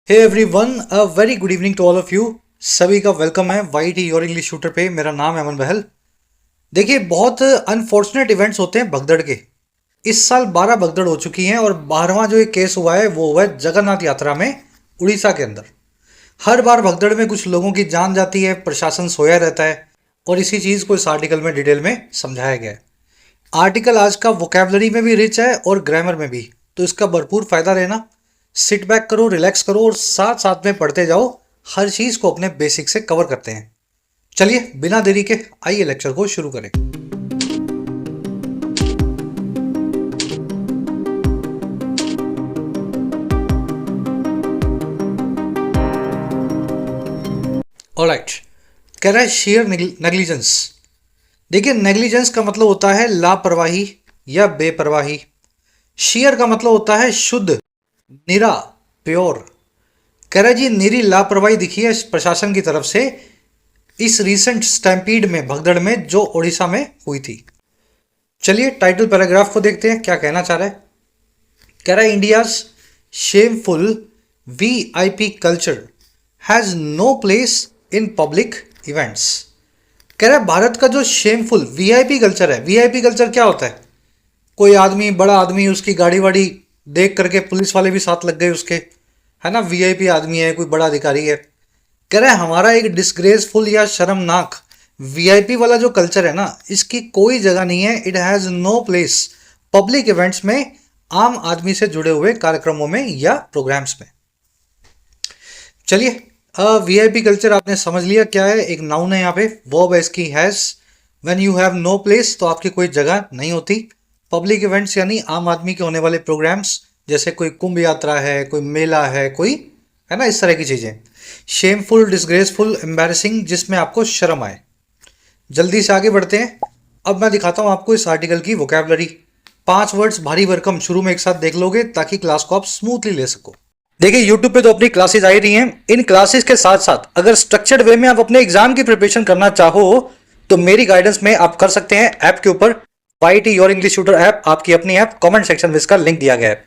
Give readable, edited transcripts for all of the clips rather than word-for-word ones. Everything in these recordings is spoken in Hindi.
Hey everyone, a very good evening to all of you. सभी का वेलकम है वाईटी योर इंग्लिश शूटर पे। मेरा नाम है अमन बहल। देखिए, बहुत अनफॉर्चुनेट इवेंट्स होते हैं भगदड़ के। इस साल 12 भगदड़ हो चुकी हैं और 12वां जो एक केस हुआ है वो हुआ है जगन्नाथ यात्रा में, उड़ीसा के अंदर। हर बार भगदड़ में कुछ लोगों की जान जाती है, प्रशासन सोया रहता है और इसी चीज़ को इस आर्टिकल में डिटेल में समझाया गया है। आर्टिकल आज का वोकेबलरी में भी रिच है और ग्रामर में भी, तो इसका भरपूर फायदा लेना। सिट बैक करो, रिलैक्स करो और साथ साथ में पढ़ते जाओ। हर चीज को अपने बेसिक से कवर करते हैं। चलिए बिना देरी के आइए लेक्चर को शुरू करें। ऑलराइट, कह रहा है शेयर नेग्लिजेंस। देखिए, नेग्लिजेंस का मतलब होता है लापरवाही या बेपरवाही। शेयर का मतलब होता है शुद्ध, निरा, प्योर। कह रहा है जी, निरी लापरवाही दिखी है प्रशासन की तरफ से इस रीसेंट स्टैम्पीड में, भगदड़ में, जो ओडिशा में हुई थी। चलिए टाइटल पैराग्राफ को देखते हैं क्या कहना चाह रहा है। कह रहा है India's shameful VIP culture has no place in public events. कह रहा है भारत का जो शेमफुल वीआईपी कल्चर है, वीआईपी कल्चर क्या होता है? कोई आदमी, बड़ा आदमी, उसकी गाड़ी वाड़ी देख करके पुलिस वाले भी साथ लग गए उसके, है ना, वीआईपी आदमी है, कोई बड़ा अधिकारी है। कह रहे हैं हमारा एक डिस्ग्रेसफुल या शर्मनाक वीआईपी वाला जो कल्चर है ना, इसकी कोई जगह नहीं है। It has no place public events में, आम आदमी से जुड़े हुए कार्यक्रमों में या प्रोग्राम्स में। चलिए, वीआईपी कल्चर आपने समझ लिया क्या है। एक नाउन है यहाँ पे, वर्ब है इसकी has. When you have no place, तो आपकी कोई जगह नहीं होती। पब्लिक इवेंट्स यानी आम आदमी के होने वाले प्रोग्राम्स, जैसे कोई कुंभ यात्रा है, कोई मेला है, कोई, है ना, इस तरह की चीज़ें। शेमफुल, डिसग्रेसफुल, एम्बैरेसिंग, जिसमें आपको शर्म आए। जल्दी से आगे बढ़ते हैं। अब मैं दिखाता हूं आपको इस आर्टिकल की वोकैबुलरी। 5 वर्ड्स भारी भरकम शुरू में एक साथ देख लोगे ताकि क्लास को आप स्मूथली ले सको। देखिए, यूट्यूब पे तो अपनी क्लासेस आ ही रही हैं। इन क्लासेस के साथ साथ अगर स्ट्रक्चर्ड वे में आप अपने एग्जाम की प्रिपरेशन करना चाहो तो मेरी गाइडेंस में आप कर सकते हैं। ऐप के ऊपर YT your English shooter app, आपकी अपनी ऐप, कमेंट सेक्शन में इसका लिंक दिया गया है।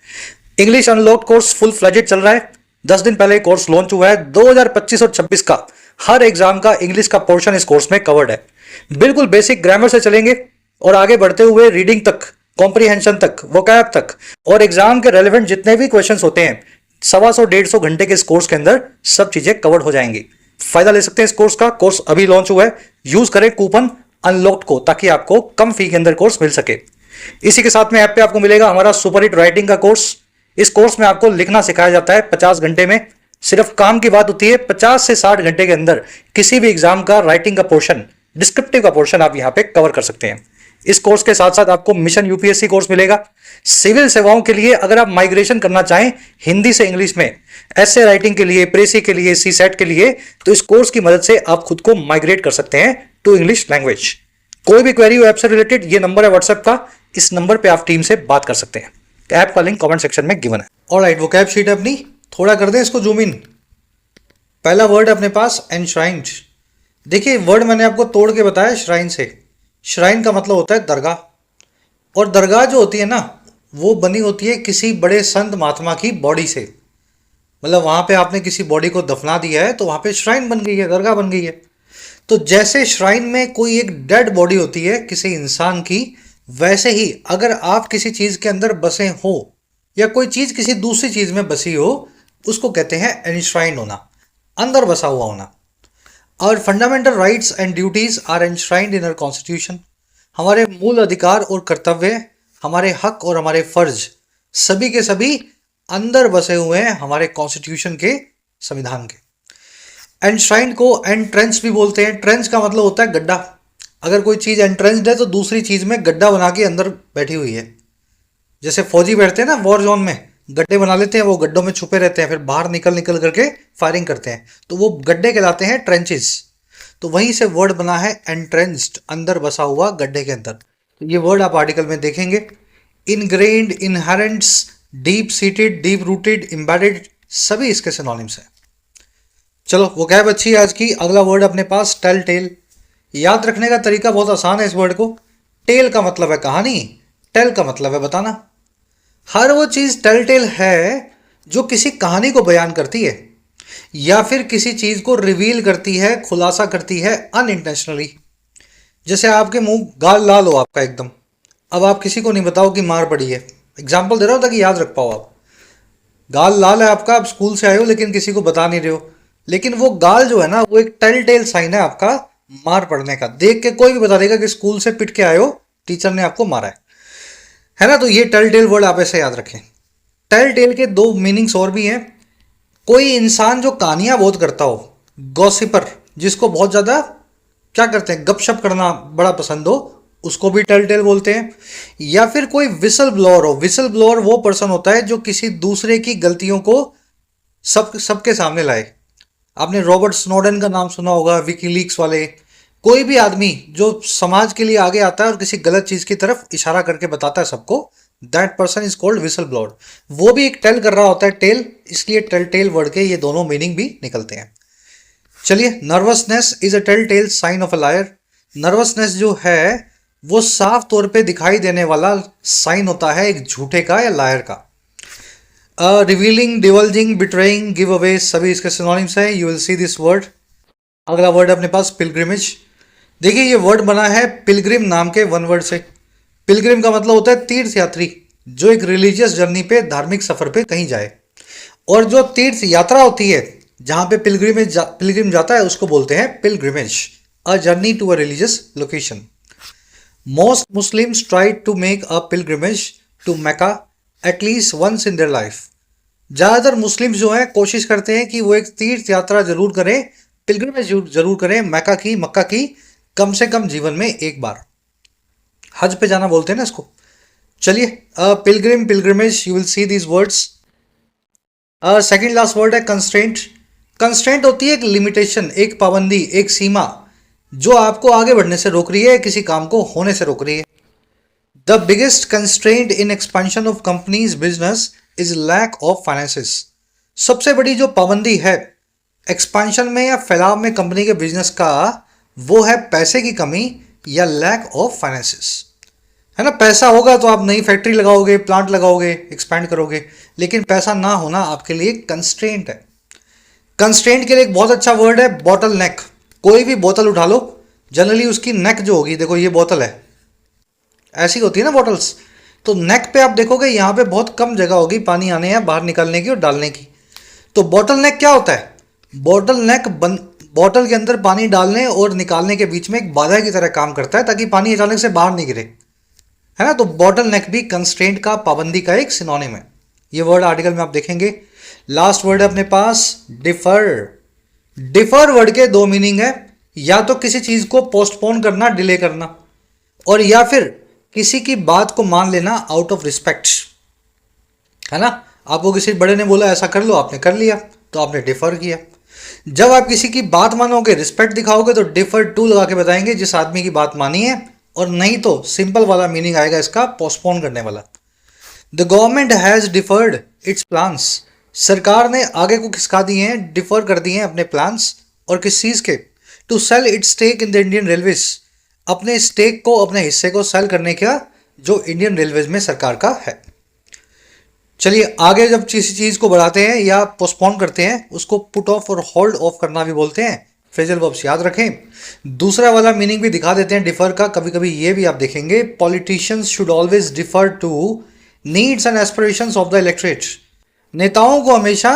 English unlocked course full fledged चल रहा है। 10 दिन पहले कोर्स लॉन्च हुआ है। 2025 और 26 का हर एग्जाम का इंग्लिश का पोर्शन इस कोर्स में कवर्ड है। बिल्कुल बेसिक ग्रामर से चलेंगे और आगे बढ़ते हुए रीडिंग तक, कॉम्प्रीहेंशन तक, वोकैब तक, और एग्जाम के रेलेवेंट जितने भी क्वेश्चंस होते हैं 125-150 घंटे के इस कोर्स के अंदर सब चीजें कवर्ड हो जाएंगी। फायदा ले सकते हैं इस कोर्स का। कोर्स अभी लॉन्च हुआ है। यूज करें कूपन अनलॉक्ड को ताकि आपको कम फी के अंदर कोर्स मिल सके। इसी के साथ में ऐप पे आपको मिलेगा हमारा सुपर हिट राइटिंग का कोर्स। इस कोर्स में आपको लिखना सिखाया जाता है 50 घंटे में। सिर्फ काम की बात होती है 50 से 60 घंटे के अंदर किसी भी एग्जाम का राइटिंग का पोर्शन, डिस्क्रिप्टिव का पोर्शन आप यहां पे कवर कर सकते हैं। इस कोर्स के साथ साथ आपको मिशन यूपीएससी कोर्स मिलेगा। सिविल सेवाओं के लिए अगर आप माइग्रेशन करना चाहें हिंदी से इंग्लिश में, ऐसे राइटिंग के लिए, प्रेसी के लिए, सी सेट के लिए, तो इस कोर्स की मदद से आप खुद को माइग्रेट कर सकते हैं टू इंग्लिश लैंग्वेज। कोई भी क्वेरी हो ऐप से रिलेटेड, ये नंबर है व्हाट्सएप का, इस नंबर पे आप टीम से बात कर सकते हैं। ऐप का लिंक कमेंट सेक्शन में गिवन है। ऑलराइट, वोकैब शीट है अपनी, थोड़ा कर दें इसको जूम इन। पहला वर्ड अपने पास एनश्राइन्ड। देखिए, वर्ड मैंने आपको तोड़ के बताया श्राइन से। श्राइन का मतलब होता है दरगाह, और दरगाह जो होती है ना, वो बनी होती है किसी बड़े संत महात्मा की बॉडी से। मतलब वहां पे आपने किसी बॉडी को दफना दिया है तो वहां पे श्राइन बन गई है, दरगाह बन गई है। तो जैसे श्राइन में कोई एक डेड बॉडी होती है किसी इंसान की, वैसे ही अगर आप किसी चीज के अंदर बसे हो या कोई चीज किसी दूसरी चीज में बसी हो, उसको कहते हैं एनश्राइंड होना, अंदर बसा हुआ होना। और fundamental rights and duties are enshrined in our constitution. हमारे मूल अधिकार और कर्तव्य, हमारे हक और हमारे फर्ज, सभी के सभी अंदर बसे हुए हैं हमारे कॉन्स्टिट्यूशन के, संविधान के। एनश्राइंड को एंट्रेंच भी बोलते हैं। ट्रेंच का मतलब होता है गड्ढा। अगर कोई चीज एंट्रेंच्ड है तो दूसरी चीज में गड्ढा बना के अंदर बैठी हुई है। जैसे फौजी बैठते हैं ना वॉर जोन में, गड्ढे बना लेते हैं, वो गड्ढों में छुपे रहते हैं, फिर बाहर निकल निकल करके फायरिंग करते हैं, तो वो गड्ढे कहलाते हैं ट्रेंचेस। तो वहीं से वर्ड बना है एंट्रेंच्ड, अंदर बसा हुआ गड्ढे के अंदर। तो ये वर्ड आप आर्टिकल में देखेंगे। Ingrained, inherents, deep seated, deep rooted, embedded, सभी इसके सिनोनिम्स हैं। चलो, वो कैब अच्छी है आज की। अगला वर्ड अपने पास टेल टेल। याद रखने का तरीका बहुत आसान है इस वर्ड को। टेल का मतलब है कहानी, टेल का मतलब है बताना। हर वो चीज टेल टेल है जो किसी कहानी को बयान करती है। या फिर किसी चीज को रिवील करती है, खुलासा करती है अनइंटेंशनली। जैसे आपके मुंह गाल लाल हो आपका एकदम, अब आप किसी को नहीं बताओ कि मार पड़ी है। एग्जाम्पल दे रहा हूं ताकि याद रख पाओ आप। गाल लाल है आपका, आप स्कूल से आए हो लेकिन किसी को बता नहीं रहे हो, लेकिन वो गाल जो है ना वो एक टेल टेल साइन है आपका मार पड़ने का। देख के कोई भी बता देगा कि स्कूल से पिट के आए हो, टीचर ने आपको मारा है ना। तो ये टेल टेल वर्ड आप ऐसे याद रखें। टेल टेल के दो मीनिंग्स और भी हैं। कोई इंसान जो कहानियां बहुत करता हो, गॉसिपर, जिसको बहुत ज्यादा क्या करते हैं, गपशप करना बड़ा पसंद हो, उसको भी टेल टेल बोलते हैं। या फिर कोई विसल ब्लोअर हो। विसल ब्लोअर वो पर्सन होता है जो किसी दूसरे की गलतियों को सबके सामने लाए। आपने रॉबर्ट स्नोडेन का नाम सुना होगा, विकीलीक्स वाले। कोई भी आदमी जो समाज के लिए आगे आता है और किसी गलत चीज की तरफ इशारा करके बताता है सबको, that person is called whistle blower. वो भी एक टेल कर रहा होता है, टेल, इसलिए टेल टेल वर्ड के ये दोनों मीनिंग भी निकलते हैं। चलिए, nervousness is a tell tell sign of a liar. Nervousness जो है वो साफ तौर पे दिखाई देने वाला साइन होता है एक झूठे का या लायर का। रिवीलिंग, डिवल्जिंग, बिट्रेइंग, गिव अवे, सभी इसके सिनोनिम्स हैं। You will see this word. अगला वर्ड अपने पास पिलग्रिमेज। देखिए ये वर्ड बना है पिलग्रिम नाम के वन वर्ड से। पिलग्रिम का मतलब होता है तीर्थ यात्री, जो एक रिलीजियस जर्नी पे, धार्मिक सफर पे कहीं जाए। और जो तीर्थ यात्रा होती है जहां पे पिलग्रिम जाता है उसको बोलते हैं pilgrimage, a journey to a religious location. Most Muslims try to make a pilgrimage to Mecca at least once in their life. ज़्यादातर मुस्लिम्स जो हैं कोशिश करते हैं कि वो एक तीर्थ यात्रा जरूर करें, पिलग्रिमेज जरूर करें मैका की, मक्का की, कम से कम जीवन में एक बार। हज पे जाना बोलते हैं ना इसको। चलिए, Pilgrim, pilgrimage, you will see these words. Second last word है कंस्ट्रेंट। कंस्ट्रेंट होती है एक लिमिटेशन, एक पाबंदी, एक सीमा जो आपको आगे बढ़ने से रोक रही है, किसी काम को होने से रोक रही है। The biggest constraint in expansion of companies business is lack of finances. सबसे बड़ी जो पाबंदी है एक्सपेंशन में या फैलाव में कंपनी के बिजनेस का, वो है पैसे की कमी या लैक ऑफ फाइनेंसिस, है ना। पैसा होगा तो आप नई फैक्ट्री लगाओगे, प्लांट लगाओगे, एक्सपैंड करोगे, लेकिन पैसा ना होना आपके लिए कंस्ट्रेंट है। कंस्ट्रेंट के लिए एक बहुत अच्छा वर्ड है बॉटल नेक। कोई भी बोतल उठा लो, जनरली उसकी नेक जो होगी, देखो ये बोतल है, ऐसी होती है ना बॉटल्स, तो नेक पे आप देखोगे यहाँ पे बहुत कम जगह होगी पानी आने या बाहर निकलने की और डालने की। तो बॉटल नेक क्या होता है? बॉटल नेक बॉटल के अंदर पानी डालने और निकालने के बीच में एक बाधा की तरह काम करता है ताकि पानी अचानक से बाहर नहीं गिरे, है ना। तो बॉटल नेक भी कंस्ट्रेंट का, पाबंदी का एक सिनोनिम है। ये वर्ड आर्टिकल में आप देखेंगे। लास्ट वर्ड है अपने पास डिफर। डिफर वर्ड के दो मीनिंग है, या तो किसी चीज को पोस्टपोन करना, डिले करना, और या फिर किसी की बात को मान लेना आउट ऑफ रिस्पेक्ट, है ना। आपको किसी बड़े ने बोला ऐसा कर लो, आपने कर लिया तो आपने डिफर किया। जब आप किसी की बात मानोगे, रिस्पेक्ट दिखाओगे, तो डिफर टू लगा के बताएंगे जिस आदमी की बात मानी है, और नहीं तो सिंपल वाला मीनिंग आएगा इसका, पोस्टपोन करने वाला। The government has deferred it's plans. सरकार ने आगे को खिसका दिए हैं, डिफर कर दिए हैं अपने प्लान्स, और किस चीज के? To sell its stake in the Indian railways. अपने स्टेक को, अपने हिस्से को सेल करने का, जो इंडियन रेलवेज में सरकार का है। चलिए आगे, जब किसी चीज को बढ़ाते हैं या पोस्टपोन करते हैं उसको पुट ऑफ और होल्ड ऑफ करना भी बोलते हैं। फ्रेजल वर्ब्स याद रखें। दूसरा वाला मीनिंग भी दिखा देते हैं डिफर का, कभी कभी ये भी आप देखेंगे, politicians should always defer to needs and aspirations of the electorate. नेताओं को हमेशा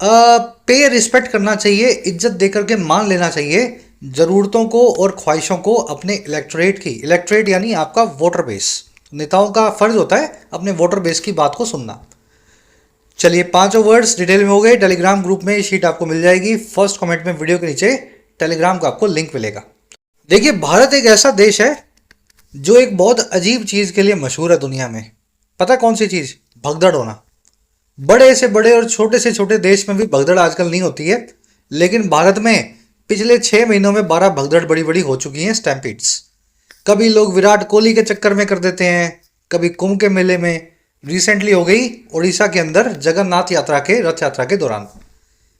पे रिस्पेक्ट करना चाहिए, इज्जत देकर के मान लेना चाहिए जरूरतों को और ख्वाहिशों को अपने इलेक्टोरेट की। इलेक्टोरेट यानी आपका वोटर बेस। नेताओं का फर्ज होता है अपने वोटर बेस की बात को सुनना। चलिए, पांचों वर्ड्स डिटेल में हो गए। टेलीग्राम ग्रुप में शीट आपको मिल जाएगी, फर्स्ट कमेंट में वीडियो के नीचे टेलीग्राम का आपको लिंक मिलेगा। देखिए, भारत एक ऐसा देश है जो एक बहुत अजीब चीज के लिए मशहूर है दुनिया में। पता कौन सी चीज? भगदड़ होना। बड़े से बड़े और छोटे से छोटे देश में भी भगदड़ आजकल नहीं होती है, लेकिन भारत में पिछले 6 महीनों में 12 भगदड़ बड़ी बड़ी हो चुकी हैं, स्टैम्पीड्स। कभी लोग विराट कोहली के चक्कर में कर देते हैं, कभी कुंभ के मेले में। रिसेंटली हो गई उड़ीसा के अंदर जगन्नाथ यात्रा के, रथ यात्रा के दौरान।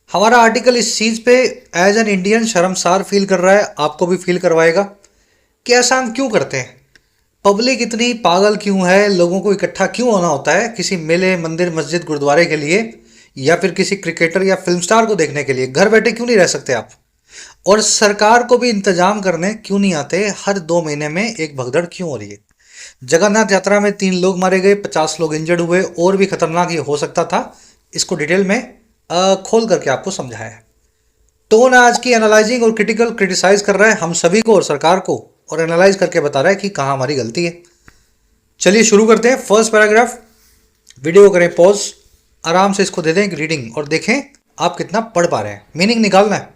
हमारा आर्टिकल इस चीज़ पे एज एन इंडियन शर्मसार फील कर रहा है, आपको भी फील करवाएगा कि ऐसा हम क्यों करते हैं। पब्लिक इतनी पागल क्यों है, लोगों को इकट्ठा क्यों होना होता है किसी मेले, मंदिर, मस्जिद, गुरुद्वारे के लिए, या फिर किसी क्रिकेटर या फिल्म स्टार को देखने के लिए घर बैठे क्यों नहीं रह सकते आप? और सरकार को भी इंतजाम करने क्यों नहीं आते? हर 2 महीने में एक भगदड़ क्यों हो रही है? जगन्नाथ यात्रा में 3 लोग मारे गए, 50 लोग इंजर्ड हुए, और भी खतरनाक ये हो सकता था। इसको डिटेल में खोल करके आपको समझाया है। टोन आज की एनालाइजिंग और क्रिटिकल क्रिटिसाइज कर रहा है हम सभी को और सरकार को, और एनालाइज करके बता रहा है कि कहाँ हमारी गलती है। चलिए शुरू करते हैं। फर्स्ट पैराग्राफ, वीडियो को करें पॉज, आराम से इसको दे दें एक रीडिंग और देखें आप कितना पढ़ पा रहे हैं, मीनिंग निकालना है।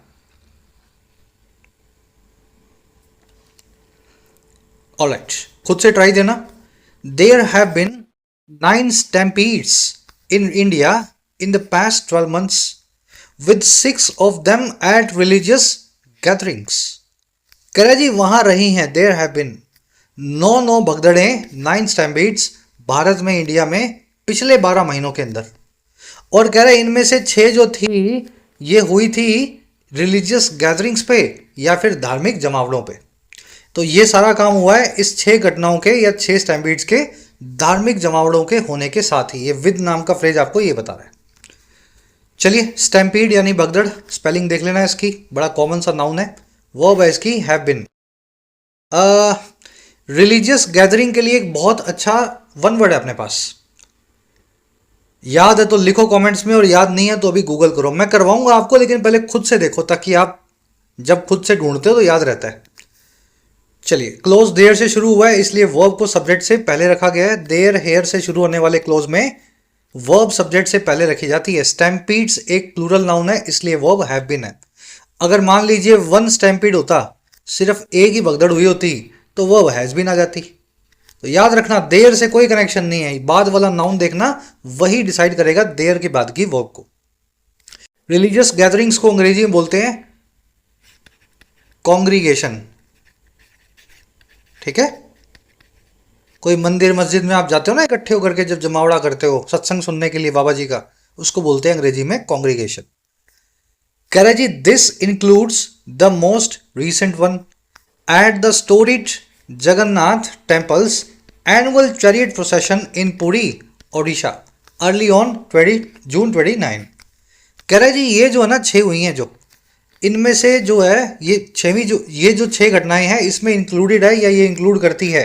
ऑलराइट, खुद से ट्राई देना। There have been 9 stampedes in India in the past 12 months with 6 of them at religious gatherings। कह रहा जी वहां रही हैं, देयर हैव बीन 9 भगदड़े, 9 स्टैम्पीड्स भारत में, इंडिया में पिछले 12 महीनों के अंदर। और कह रहे इनमें से 6 जो थी ये हुई थी रिलीजियस गैदरिंग्स पे या फिर धार्मिक जमावड़ों पे। तो ये सारा काम हुआ है इस 6 घटनाओं के या 6 स्टैम्पीड्स के धार्मिक जमावड़ों के होने के साथ ही। ये विद नाम का फ्रेज आपको ये बता रहा है। चलिए, स्टैम्पीड यानी भगदड़, स्पेलिंग देख लेना इसकी, बड़ा कॉमन सा नाउन है। वर्ब है इसकी हैव बीन। रिलीजियस गैदरिंग के लिए एक बहुत अच्छा वन वर्ड है अपने पास। याद है तो लिखो कमेंट्स में, और याद नहीं है तो अभी गूगल करो। मैं करवाऊंगा आपको, लेकिन पहले खुद से देखो ताकि आप जब खुद से ढूंढते हो तो याद रहता है। चलिए, क्लोज देयर से शुरू हुआ है इसलिए वर्ब को सब्जेक्ट से पहले रखा गया है। देयर हेयर से शुरू होने वाले क्लोज में वर्ब सब्जेक्ट से पहले रखी जाती है। स्टैम्पीड्स एक प्लूरल नाउन है इसलिए वर्ब हैव बीन है। अगर मान लीजिए 1 स्टैम्पीड होता, सिर्फ एक ही भगदड़ हुई होती, तो वर्ब हैज बीन आ जाती। तो याद रखना देयर से कोई कनेक्शन नहीं है, बाद वाला नाउन देखना वही डिसाइड करेगा देयर के बाद की वर्ब को। रिलीजियस गैदरिंग्स को अंग्रेजी में बोलते हैं कॉन्ग्रीगेशन। ठीक है, कोई मंदिर मस्जिद में आप जाते हो ना इकट्ठे होकर के, जब जमावड़ा करते हो सत्संग सुनने के लिए बाबा जी का, उसको बोलते हैं अंग्रेजी में कॉन्ग्रीगेशन। कह रहा जी this includes the most recent one at the storied Jagannath temples annual chariot procession in Puri Odisha early on June 29। कह रहा जी ये जो है ना 6 हुई हैं, जो इनमें से जो है ये 6वीं ये जो 6 घटनाएं हैं इसमें इंक्लूडेड है या ये इंक्लूड करती है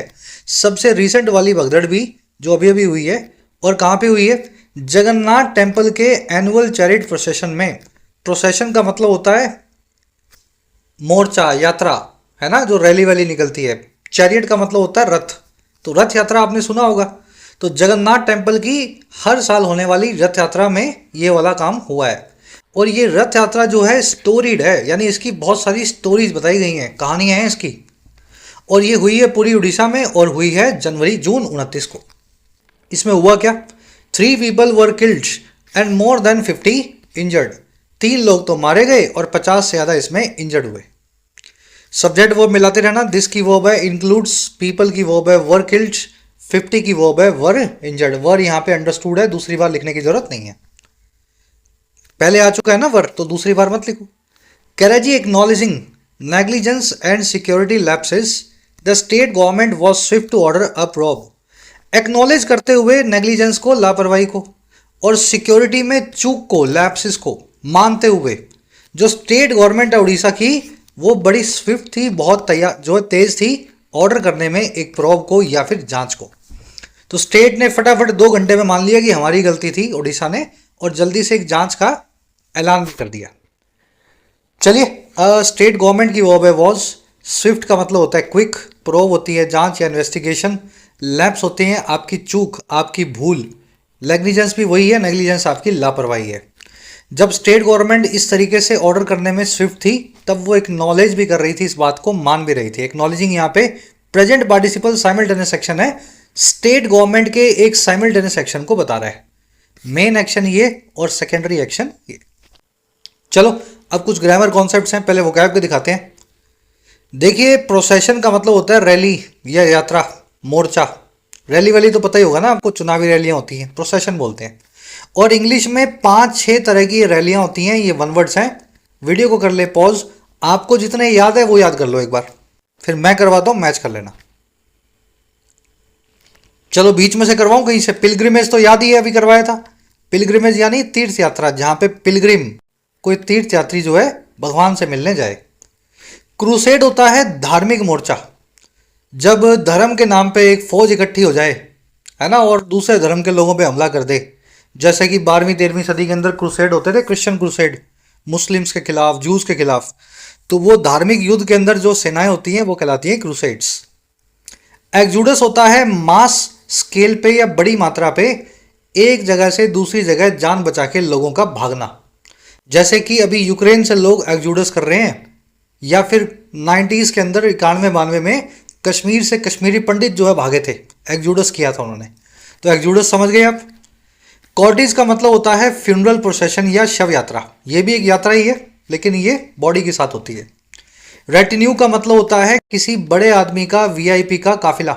सबसे रिसेंट वाली भगदड़ भी जो अभी अभी हुई है। और कहाँ पे हुई है? जगन्नाथ टेम्पल के एनुअल चैरिट प्रोसेशन में। प्रोसेशन का मतलब होता है मोर्चा, यात्रा, है ना, जो रैली वैली निकलती है। चैरियट का मतलब होता है रथ, तो रथ यात्रा आपने सुना होगा। तो जगन्नाथ टेम्पल की हर साल होने वाली रथ यात्रा में ये वाला काम हुआ है। और ये रथ यात्रा जो है स्टोरीड है, यानी इसकी बहुत सारी स्टोरीज बताई गई हैं, कहानियां हैं इसकी। और ये हुई है पूरी उड़ीसा में और हुई है जून 29 को। इसमें हुआ क्या? 3 people were killed and more than 50 injured. 3 लोग तो मारे गए और 50 से ज़्यादा इसमें इंजर्ड हुए। सब्जेक्ट वर्ब मिलाते रहना। दिस की वर्ब है इंक्लूड्स, पीपल की वर्ब है वर किल्ड, 50 की वर्ब है वर इंजर्ड। वर यहाँ पे अंडरस्टूड है, दूसरी बार लिखने की जरूरत नहीं है, पहले आ चुका है ना वर, तो दूसरी बार मत लिखो। कह रहा जी acknowledging negligence and security lapses the state government was swift to order a probe. Acknowledge करते हुए नेग्लिजेंस को, लापरवाही को, और सिक्योरिटी में चूक को, लैप्सेस को मानते हुए जो स्टेट गवर्नमेंट है उड़ीसा की, वो बड़ी स्विफ्ट थी, बहुत तैयार, जो तेज थी ऑर्डर करने में एक प्रोब को या फिर जांच को। तो स्टेट ने फटाफट 2 घंटे में मान लिया कि हमारी गलती थी उड़ीसा ने, और जल्दी से एक जांच का ऐलान भी कर दिया। चलिए, स्टेट गवर्नमेंट की वर्ब है वॉज। स्विफ्ट का मतलब होता है क्विक, प्रोब होती है जांच या इन्वेस्टिगेशन, लैप्स होते हैं आपकी चूक, आपकी भूल, नेग्लिजेंस भी वही है, नेग्लिजेंस आपकी लापरवाही है। जब स्टेट गवर्नमेंट इस तरीके से ऑर्डर करने में स्विफ्ट थी, तब वो एक्नॉलेज भी कर रही थी, इस बात को मान भी रही थी। एक्नॉलेजिंग यहाँ पे प्रेजेंट पार्टिसिपल साइमल्टेनियस एक्शन है, स्टेट गवर्नमेंट के एक साइमल्टेनियस एक्शन को बता रहा है। मेन एक्शन ये और सेकेंडरी एक्शन ये। चलो अब कुछ ग्रामर कॉन्सेप्ट्स हैं, पहले वोकैब के दिखाते हैं। देखिए, प्रोसेशन का मतलब होता है रैली या यात्रा, मोर्चा। रैली वैली तो पता ही होगा ना आपको, चुनावी रैलियां होती हैं, प्रोसेशन बोलते हैं। और इंग्लिश में 5-6 तरह की रैलियां होती हैं, ये वन वर्ड्स हैं। वीडियो को कर ले पॉज, आपको जितने याद है वो याद कर लो एक बार, फिर मैं करवाता हूं, मैच कर लेना। चलो बीच में से करवाऊं कहीं से। पिलग्रिमेज तो याद ही है, अभी करवाया था। पिलग्रिमेज यानी तीर्थ यात्रा, जहां पे पिलग्रिम कोई तीर्थ यात्री जो है भगवान से मिलने जाए। क्रूसेड होता है धार्मिक मोर्चा, जब धर्म के नाम पे एक फौज इकट्ठी हो जाए, है ना, और दूसरे धर्म के लोगों पे हमला कर दे। जैसे कि 12वीं 13वीं सदी के अंदर क्रूसेड होते थे, क्रिश्चियन क्रूसेड, मुस्लिम्स के खिलाफ, जूस के खिलाफ। तो वो धार्मिक युद्ध के अंदर जो सेनाएं होती हैं वो कहलाती हैं क्रूसेड्स। एक्सोडस होता है मास स्केल पे या बड़ी मात्रा पे एक जगह से दूसरी जगह जान बचा के लोगों का भागना। जैसे कि अभी यूक्रेन से लोग एक्सोडस कर रहे हैं, या फिर 90s के अंदर 91-92 में कश्मीर से कश्मीरी पंडित जो है भागे थे, एक्सोडस किया था उन्होंने। तो एक्सोडस समझ गए आप। कॉर्टेज का मतलब होता है फ्यूनरल प्रोसेशन या शव यात्रा, ये भी एक यात्रा ही है लेकिन ये बॉडी के साथ होती है। रेटिन्यू का मतलब होता है किसी बड़े आदमी का, वीआईपी का काफिला,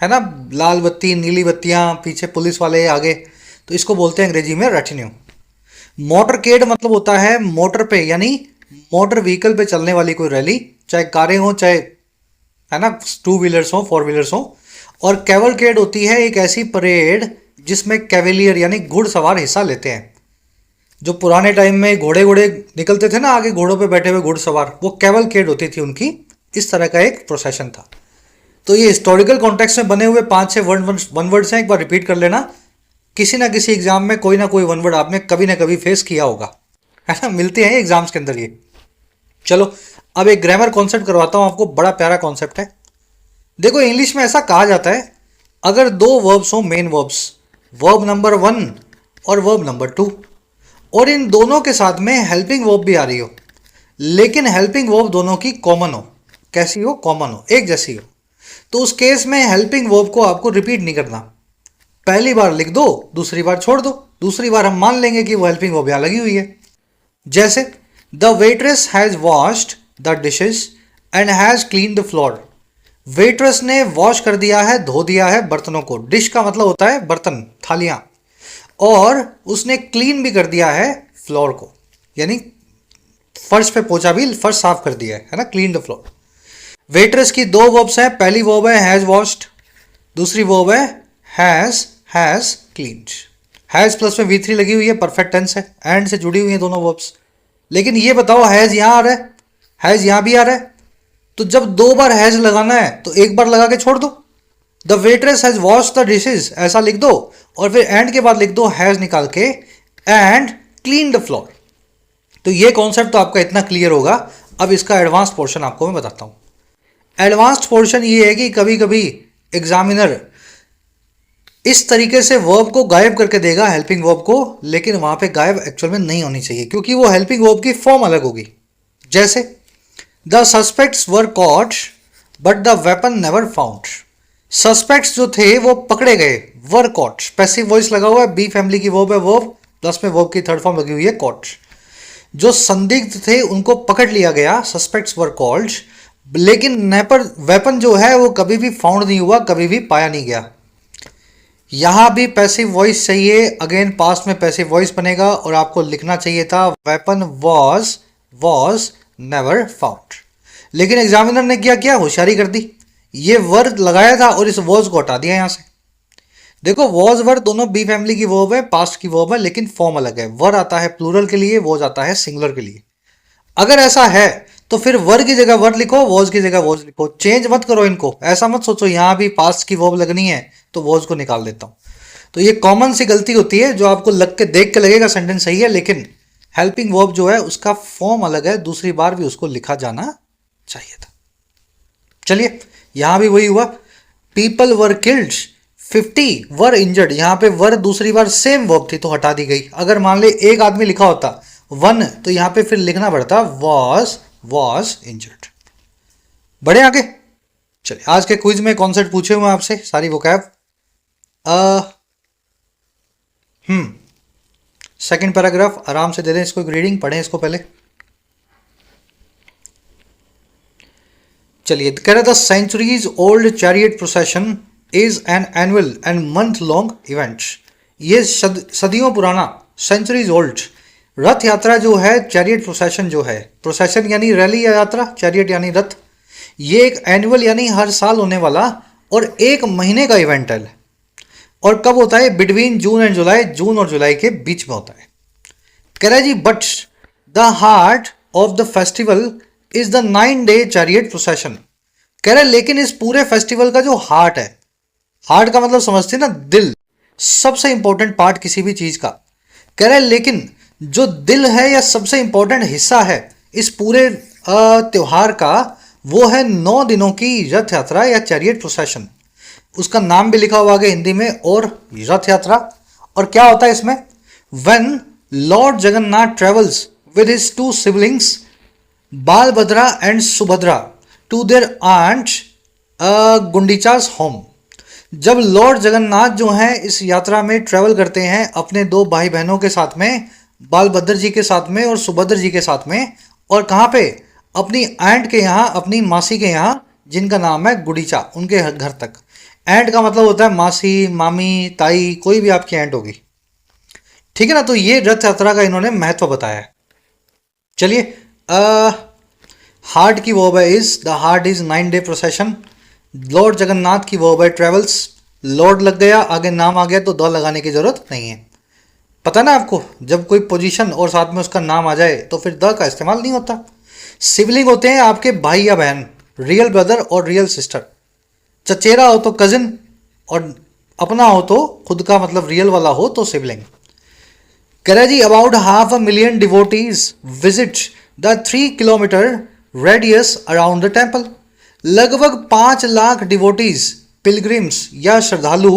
है ना, लाल बत्ती नीली बत्तियां, पीछे पुलिस वाले आगे, तो इसको बोलते हैं अंग्रेजी में रेटिन्यू। मोटरकेड मतलब होता है मोटर पे यानी मोटर व्हीकल पे चलने वाली कोई रैली, चाहे कारें हो चाहे, है ना, 2 व्हीलर्स हो 4 व्हीलर्स हो। और कैवलकेड होती है एक ऐसी परेड जिसमें कैवेलियर यानी घुड़सवार हिस्सा लेते हैं। जो पुराने टाइम में घोड़े घोड़े निकलते थे ना आगे, घोड़ों पे बैठे हुए घुड़सवार, वो कैवलकेड होती थी उनकी। इस तरह का एक प्रोसेशन था। तो ये हिस्टोरिकल कॉन्टेक्स्ट में बने हुए 5-6 वन वर्ड्स हैं, एक बार रिपीट कर लेना। किसी ना किसी एग्जाम में कोई ना कोई वन वर्ड आपने कभी ना कभी फेस किया होगा, है ना, मिलते हैं एग्जाम्स के अंदर ये। चलो अब एक ग्रामर कॉन्सेप्ट करवाता हूं आपको, बड़ा प्यारा कॉन्सेप्ट है। देखो इंग्लिश में ऐसा कहा जाता है, अगर 2 वर्ब्स हो, मेन वर्ब्स, वर्ब नंबर 1 और वर्ब नंबर 2, और इन दोनों के साथ में हेल्पिंग वर्ब भी आ रही हो, लेकिन हेल्पिंग वर्ब दोनों की कॉमन हो। कैसी हो? कॉमन हो, एक जैसी हो। तो उस केस में हेल्पिंग वर्ब को आपको रिपीट नहीं करना। पहली बार लिख दो, दूसरी बार छोड़ दो, दूसरी बार हम मान लेंगे कि वो हेल्पिंग वर्ब यहां लगी हुई है। जैसे the waitress has washed the dishes and has clean the floor. Waitress ने वॉश कर दिया है, धो दिया है बर्तनों को। डिश का मतलब होता है बर्तन, थालियां। और उसने क्लीन भी कर दिया है फ्लोर को, यानी फर्श पे पोछा भी, फर्श साफ कर दिया है ना, क्लीन द फ्लोर। वेट्रेस की 2 वर्ब्स हैं, पहली वर्ब है हैज वॉश्ड, दूसरी वर्ब है हैज क्लीन्ड। हैज प्लस में V3 लगी हुई है, परफेक्ट टेंस है, एंड से जुड़ी हुई है दोनों वर्ब्स। लेकिन ये बताओ हैज यहां आ रहा है, हैज यहां भी आ रहा है, तो जब 2 बार हैज लगाना है तो एक बार लगा के छोड़ दो। The waitress has wash the dishes ऐसा लिख दो, और फिर एंड के बाद लिख दो हैज निकाल के, एंड क्लीन द फ्लोर। तो ये कॉन्सेप्ट तो आपका इतना क्लियर होगा। अब इसका एडवांस पोर्शन आपको मैं बताता हूं। एडवांस्ड पोर्शन ये है कि कभी कभी एग्जामिनर इस तरीके से वर्ब को गायब करके देगा, हेल्पिंग वर्ब को, लेकिन वहां पे गायब एक्चुअल में नहीं होनी चाहिए, क्योंकि वो हेल्पिंग वर्ब की फॉर्म अलग होगी। जैसे the suspects were caught but the weapon never found. Suspects जो थे वो पकड़े गए, वर कॉट, पैसिव वॉइस लगा हुआ है, बी फैमिली की वर्ब है वर्ब, प्लस में वर्ब की थर्ड फॉर्म लगी हुई है कॉट। जो संदिग्ध थे उनको पकड़ लिया गया, सस्पेक्ट्स वर कॉल्ड, लेकिन नेपर वेपन जो है वो कभी भी फाउंड नहीं हुआ, कभी भी पाया नहीं गया। यहां भी पैसिव वॉइस चाहिए, अगेन पास्ट में पैसिव वॉइस बनेगा, और आपको लिखना चाहिए था वेपन वॉज नेवर फाउंड। लेकिन एग्जामिनर ने क्या किया, होशियारी कर दी, ये वर्ड लगाया था और इस वॉज को हटा दिया यहां से। देखो वॉज वर्ड दोनों बी फैमिली की वर्ब है, पास्ट की वर्ब है, लेकिन फॉर्म अलग है। वर्ड आता है प्लूरल के लिए, वॉज आता है सिंगुलर के लिए। अगर ऐसा है तो फिर वर्ड की जगह वर्ड लिखो, वॉज की जगह वॉज लिखो, चेंज मत करो इनको। ऐसा मत सोचो यहां भी पास्ट की वर्ब लगनी है तो वॉज को निकाल देता हूं। तो ये कॉमन सी गलती होती है, जो आपको लग के देख के लगेगा सेंटेंस सही है, लेकिन हेल्पिंग वर्ब जो है उसका फॉर्म अलग है, दूसरी बार भी उसको लिखा जाना चाहिए था। चलिए यहां भी वही हुआ, people were killed, 50 were injured. यहां पे वर दूसरी बार सेम वर्ब थी तो हटा दी गई। अगर मान ले एक आदमी लिखा होता 1, तो यहां पे फिर लिखना पड़ता वॉज इंजर्ड। बढ़े आगे। चलिए आज के क्विज में कॉन्सेप्ट पूछे हुए आपसे, सारी वोकैब। सेकंड पैराग्राफ आराम से दे दें इसको, एक रीडिंग पढ़ें इसको पहले। चलिए कह रहा था centuries old chariot procession is an annual and month long event. ये सदियों पुराना, सेंचुरीज ओल्ड रथ यात्रा जो है, चैरियट प्रोसेशन जो है, प्रोसेशन यानी रैली या यात्रा, चैरियट यानी रथ, ये एक एनुअल यानी हर साल होने वाला और 1 महीने का इवेंट है। और कब होता है? बिटवीन जून एंड जुलाई, जून और जुलाई के बीच में होता है। कह रहा है जी but the heart of the festival is the 9 day chariot procession. कह रहा है लेकिन इस पूरे फेस्टिवल का जो हार्ट है, हार्ट का मतलब समझते हैं ना, दिल, सबसे इंपॉर्टेंट पार्ट किसी भी चीज का। कह रहा है लेकिन जो दिल है या सबसे इंपॉर्टेंट हिस्सा है इस पूरे त्योहार का, वो है 9 दिनों की रथ यात्रा या चैरियट प्रोसेशन। उसका नाम भी लिखा हुआ आगे हिंदी में, और रथ यात्रा। और क्या होता है इसमें? When Lord Jagannath travels with his 2 siblings Balabhadra and Subhadra to their aunt Gundicha's home. जब लॉर्ड जगन्नाथ जो हैं इस यात्रा में ट्रेवल करते हैं अपने 2 भाई बहनों के साथ में, बालभद्र जी के साथ में और सुभद्र जी के साथ में, और कहाँ पे? अपनी आंट के यहाँ, अपनी मासी के यहाँ, जिनका नाम है गुडीचा, उनके घर तक। एंट का मतलब होता है मासी, मामी, ताई, कोई भी आपकी एंट होगी, ठीक है ना। तो ये रथ यात्रा का इन्होंने महत्व बताया है। चलिए, हार्ट की वर्ब है is, the heart is 9 day procession. Lord Jagannath की वर्ब है ट्रेवल्स। लॉर्ड लग गया, आगे नाम आ गया तो द लगाने की जरूरत नहीं है। पता ना आपको, जब कोई पोजीशन और साथ में उसका नाम आ जाए तो फिर द का इस्तेमाल नहीं होता। सिबलिंग होते हैं आपके भाई या बहन, रियल ब्रदर और रियल सिस्टर। चचेरा हो तो कजिन, और अपना हो तो खुद का, मतलब रियल वाला हो तो सिबलिंग। कह रहा है जी about 500,000 devotees visit the 3 kilometre radius around the temple. लगभग 5 लाख डिवोटीज, पिलग्रिम्स या श्रद्धालु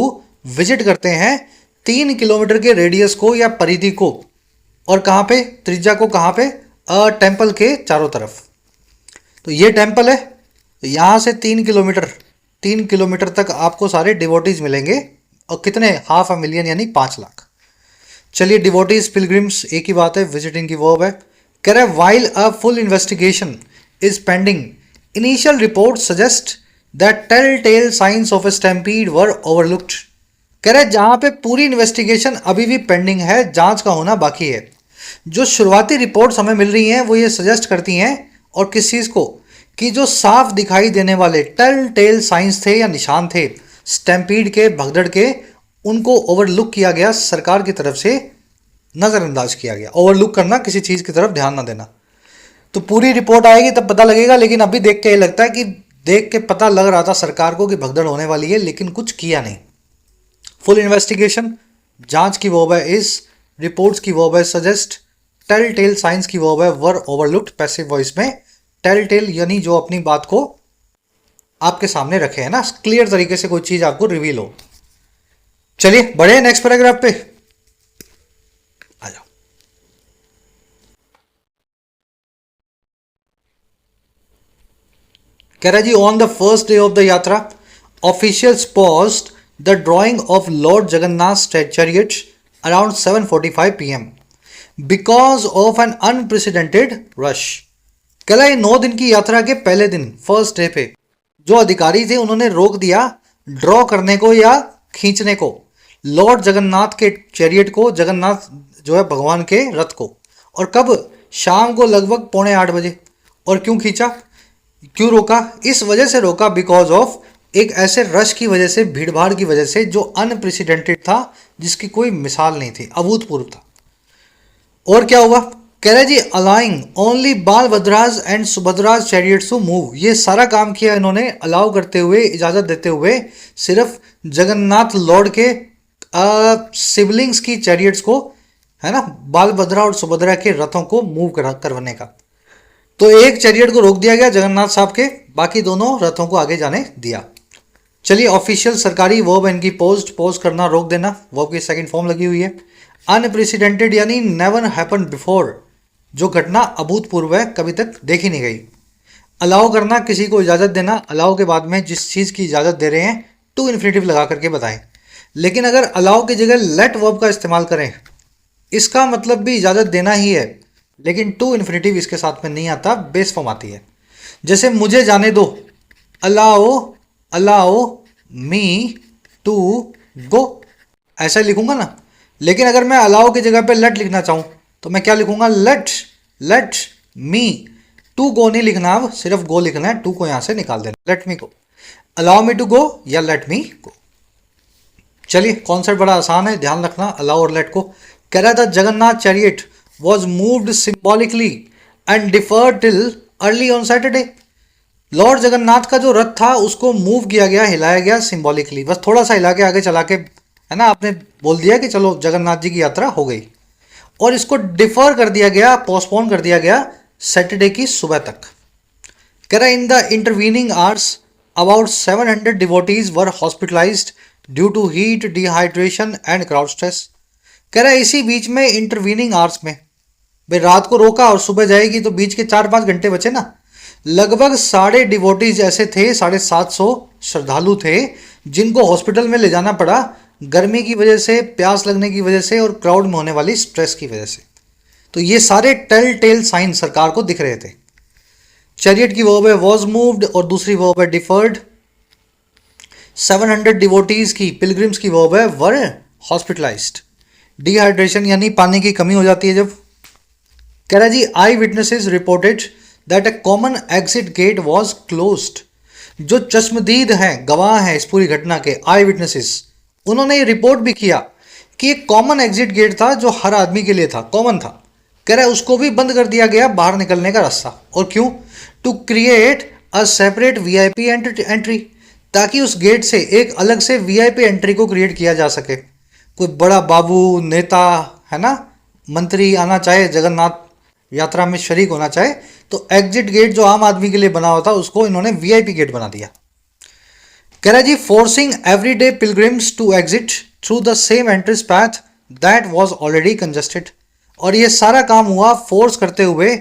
विजिट करते हैं 3 किलोमीटर के रेडियस को या परिधि को। और कहाँ पे? त्रिज्या को कहाँ पे? टेम्पल के चारों तरफ। तो ये टेम्पल है, तो यहाँ से 3 किलोमीटर तक आपको सारे डिवोटीज मिलेंगे। और कितने? 500,000 यानी 5 लाख। चलिए, डिवोटीज पिलग्रिम्स एक ही बात है, विजिटिंग की वर्ब है। कह रहा है while a full investigation is pending, initial report suggest that tell tell signs of a stampede were overlooked. कह रहा है जहां पे पूरी इन्वेस्टिगेशन अभी भी पेंडिंग है, जांच का होना बाकी है, जो शुरुआती रिपोर्ट्स हमें मिल रही हैं वो ये सजेस्ट करती हैं, और किस चीज़ को? कि जो साफ दिखाई देने वाले टेल टेल साइंस थे या निशान थे स्टैम्पीड के, भगदड़ के, उनको ओवरलुक किया गया, सरकार की तरफ से नज़रअंदाज किया गया। ओवरलुक करना, किसी चीज़ की तरफ ध्यान ना देना। तो पूरी रिपोर्ट आएगी तब पता लगेगा, लेकिन अभी देख के ये लगता है कि देख के पता लग रहा था सरकार को कि भगदड़ होने वाली है, लेकिन कुछ किया नहीं। फुल इन्वेस्टिगेशन, जांच की वर्ब है इज, रिपोर्ट्स की वर्ब है सजेस्ट, टेल टेल साइंस की वर्ब है वर ओवरलुक्ड पैसिव वॉइस में। टेल टेल यानी जो अपनी बात को आपके सामने रखे है ना, क्लियर तरीके से कोई चीज आपको रिवील हो। चलिए बढ़े नेक्स्ट पैराग्राफ पे, आ जाओ। कह रहा जी on the first day of the yatra officials paused the drawing of Lord Jagannath chariot around 7:45 PM because of an unprecedented rush. कह रहा ये 9 दिन की यात्रा के पहले दिन, फर्स्ट डे पे, जो अधिकारी थे उन्होंने रोक दिया ड्रॉ करने को या खींचने को लॉर्ड जगन्नाथ के चैरियट को, जगन्नाथ जो है भगवान के रथ को। और कब? शाम को लगभग 7:45 बजे। और क्यों खींचा, क्यों रोका? इस वजह से रोका बिकॉज ऑफ एक ऐसे रश की वजह से, भीड़ भाड़ की वजह से, जो अनप्रेसिडेंटेड था, जिसकी कोई मिसाल नहीं थी, अभूतपूर्व था। और क्या हुआ? कह रहे जी allowing only Balabhadra's and Subhadra's chariots to move. ये सारा काम किया इन्होंने अलाउ करते हुए, इजाजत देते हुए, सिर्फ जगन्नाथ लॉर्ड के सिबलिंग्स की चैरियट्स को, है ना, बालभद्रा और सुभद्रा के रथों को मूव करवाने का। तो एक चैरियट को रोक दिया गया जगन्नाथ साहब के, बाकी दोनों रथों को आगे जाने दिया। चलिए, ऑफिशियल सरकारी वर्ब इनकी पोज करना, रोक देना, वर्ब की सेकंड फॉर्म लगी हुई है। अनप्रेसिडेंटेड यानी नेवर हैपन बिफोर, जो घटना अभूतपूर्व है, कभी तक देखी नहीं गई। अलाउ करना, किसी को इजाज़त देना, अलाउ के बाद में जिस चीज़ की इजाज़त दे रहे हैं टू इन्फिनेटिव लगा करके बताएं। लेकिन अगर अलाउ की जगह लेट वर्ब का इस्तेमाल करें, इसका मतलब भी इजाज़त देना ही है, लेकिन टू इन्फिनेटिव इसके साथ में नहीं आता, बेस फॉर्म आती है। जैसे मुझे जाने दो, अलाओ मी टू गो, ऐसा लिखूंगा ना। लेकिन अगर मैं अलाउ की जगह पे लेट लिखना चाहूं तो मैं क्या लिखूंगा? लेट मी टू गो नहीं लिखना, अब सिर्फ गो लिखना है, टू को यहां से निकाल देना, let me go. Allow me to go या लेट मी गो। चलिए कॉन्सेप्ट बड़ा आसान है, ध्यान रखना, अलाउ और लेट को। कह रहा था Jagannath chariot was moved symbolically and deferred till early on Saturday. Lord Jagannath का जो रथ था उसको मूव किया गया, हिलाया गया सिंबॉलिकली, बस थोड़ा सा हिला के आगे चला के, है ना, आपने बोल दिया कि चलो जगन्नाथ जी की यात्रा हो गई। और इसको डिफर कर दिया गया, पोस्टपोन कर दिया गया सैटरडे की सुबह तक। कह रहा in the intervening hours about 700 devotees were hospitalised due to heat, dehydration and crowd stress. कह रहा है इसी बीच में इंटरवीनिंग आवर्स में, भाई रात को रोका और सुबह जाएगी तो बीच के 4-5 घंटे बचे ना, लगभग 150 डिवोटीज ऐसे थे, 750 श्रद्धालु थे जिनको हॉस्पिटल में ले जाना पड़ा गर्मी की वजह से, प्यास लगने की वजह से और क्राउड में होने वाली स्ट्रेस की वजह से। तो ये सारे टेल टेल साइन सरकार को दिख रहे थे। चैरियट की वर्ब है वॉज मूव्ड और दूसरी वर्ब है डिफर्ड। 700 डिवोटीज की, पिलग्रिम्स की वर्ब है वर हॉस्पिटलाइज्ड। डिहाइड्रेशन यानी पानी की कमी हो जाती है जब। कह रहा जी eyewitnesses reported that a common exit gate was closed. जो चश्मदीद हैं, गवाह हैं इस पूरी घटना के, आई विटनेसेस, उन्होंने ये रिपोर्ट भी किया कि एक कॉमन एग्जिट गेट था जो हर आदमी के लिए था, कॉमन था। कह रहा है उसको भी बंद कर दिया गया, बाहर निकलने का रास्ता। और क्यों? To create a separate VIP entry, ताकि उस गेट से एक अलग से वीआईपी एंट्री को क्रिएट किया जा सके। कोई बड़ा बाबू, नेता, है ना, मंत्री आना चाहे, जगन्नाथ यात्रा में शरीक होना चाहे, तो एग्जिट गेट जो आम आदमी के लिए बना हुआ था उसको इन्होंने वीआईपी गेट बना दिया। कह रहा जी forcing everyday pilgrims to exit through the same entrance path that was already congested. और ये सारा काम हुआ फोर्स करते हुए,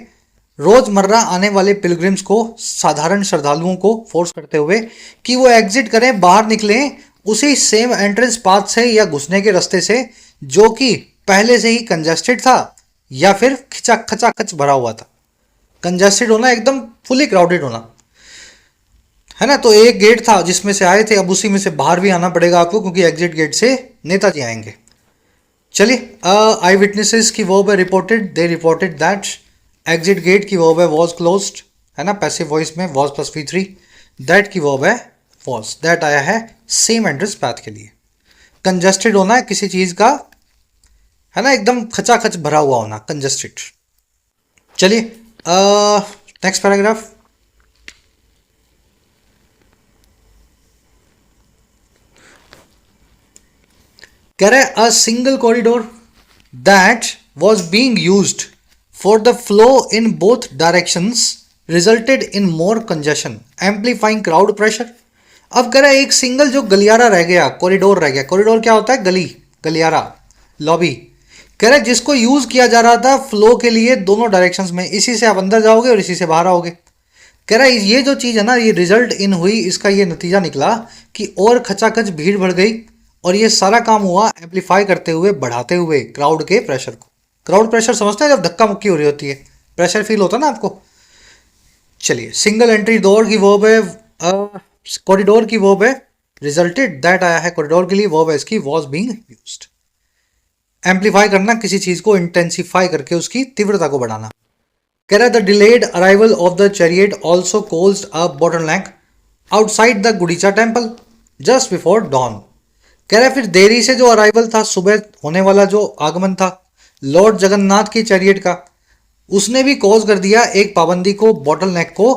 रोजमर्रा आने वाले पिलग्रिम्स को, साधारण श्रद्धालुओं को फोर्स करते हुए कि वो एग्जिट करें, बाहर निकलें उसी सेम एंट्रेंस पाथ से या घुसने के रास्ते से जो कि पहले से ही कंजस्टेड था या फिर खचाखच भरा हुआ था। कंजस्टेड होना, एकदम फुली क्राउडेड होना, है ना। तो एक गेट था जिसमें से आए थे, अब उसी में से बाहर भी आना पड़ेगा आपको क्योंकि एग्जिट गेट से नेताजी आएंगे। चलिए आई विटनेसेस की वर्ब है reported, they reported that. Exit gate की वर्ब है वॉज क्लोज्ड, है ना, पैसिव वॉइस में वॉज प्लस V3। दैट की वर्ब है वॉज, दैट आया है सेम एंट्रेंस पाथ के लिए। कंजस्टेड होना है किसी चीज का, है ना, एकदम खचाखच भरा हुआ होना, कंजस्टेड। चलिए नेक्स्ट पैराग्राफ। कह रहे a single corridor that was being used for the flow in both directions resulted in more congestion amplifying crowd pressure. अब कह रहा है एक सिंगल जो गलियारा रह गया, कॉरिडोर रह गया। कॉरिडोर क्या होता है? गली, गलियारा, लॉबी। कह रहा है जिसको यूज किया जा रहा था फ्लो के लिए दोनों डायरेक्शंस में, इसी से आप अंदर जाओगे और इसी से बाहर आओगे। कह रहा है ये जो चीज़ है ना, ये रिजल्ट इन हुई, इसका ये नतीजा निकला कि और खचाखच भीड़ बढ़ गई और ये सारा काम हुआ एम्पलीफाई करते हुए, बढ़ाते हुए क्राउड के प्रेशर को। क्राउड प्रेशर समझते हैं जब धक्का मुक्की हो रही होती है, प्रेशर फील होता है ना आपको। चलिए सिंगल एंट्री डोर की वर्ब है, कॉरिडोर की वर्ब है रिजल्टेड, दैट आया है कॉरिडोर के लिए, वर्ब है इसकी वॉज बीइंग यूज्ड। एम्पलीफाई करना, किसी चीज को इंटेंसिफाई करके उसकी तीव्रता को बढ़ाना। कह रहा है the delayed arrival of the chariot also caused a bottleneck outside the Gundicha temple just before dawn. कह रहा है फिर देरी से जो अराइवल था, सुबह होने वाला जो आगमन था लॉर्ड जगन्नाथ की चैरियट का, उसने भी कॉज कर दिया एक पाबंदी को, बॉटल नेक को,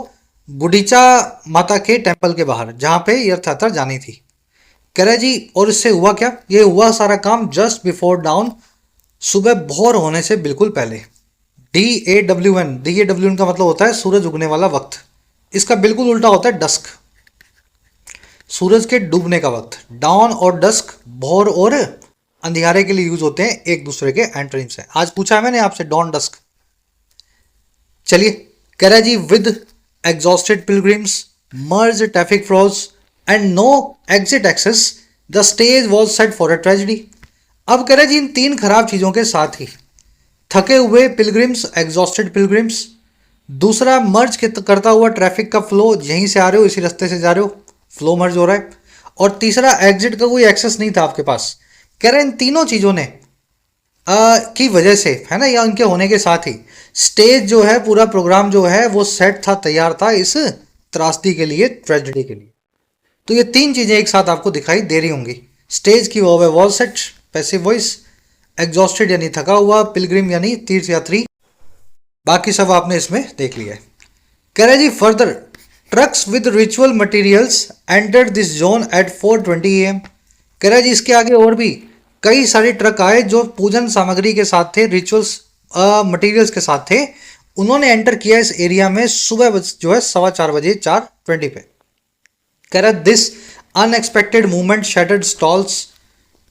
गुडीचा माता के टेम्पल के बाहर जहां पे यह यात्रा जानी थी। कह रहा है जी और इससे हुआ क्या? ये हुआ सारा काम जस्ट बिफोर डाउन, सुबह भोर होने से बिल्कुल पहले। DAWN, DAWN का मतलब होता है सूरज उगने वाला वक्त, इसका बिल्कुल उल्टा होता है डस्क, सूरज के डूबने का वक्त। डाउन और डस्क भोर और अंधियारे के लिए यूज होते हैं, एक दूसरे के एंटोनिम्स हैं। आज पूछा है मैंने आपसे डॉन डस्क। चलिए कह रहा है जी with exhausted pilgrims, merge traffic flows and no exit access the stage was set for a tragedy. अब कह रहा है जी इन तीन खराब चीजों के साथ ही थके हुए पिलग्रिम्स, एग्जॉस्टेड पिलग्रिम्स, दूसरा मर्ज करता हुआ ट्रैफिक का फ्लो, यहीं से आ रहे हो इसी रास्ते से जा रहे हो, फ्लो मर्ज हो रहा है, और तीसरा एग्जिट का कोई एक्सेस नहीं था आपके पास। कह रहे हैं इन तीनों चीजों ने की वजह से, है ना, या उनके होने के साथ ही स्टेज जो है, पूरा प्रोग्राम जो है वो सेट था, तैयार था इस त्रासदी के लिए, ट्रेजेडी के लिए। तो ये तीन चीजें एक साथ आपको दिखाई दे रही होंगी। स्टेज की वर्ब है was set, passive voice. Exhausted यानी थका हुआ, पिलग्रिम यानी तीर्थयात्री। बाकी सब आपने इसमें देख लिया है। कह रहे जी further, trucks with ritual materials entered this zone at 4:20 AM। कह रहे जी इसके आगे और भी कई सारे ट्रक आए जो पूजन सामग्री के साथ थे, रिचुअल्स मटेरियल्स के साथ थे। उन्होंने एंटर किया इस एरिया में सुबह जो है 4:15 बजे 4:20 पे। कह रहा this unexpected movement shattered stalls,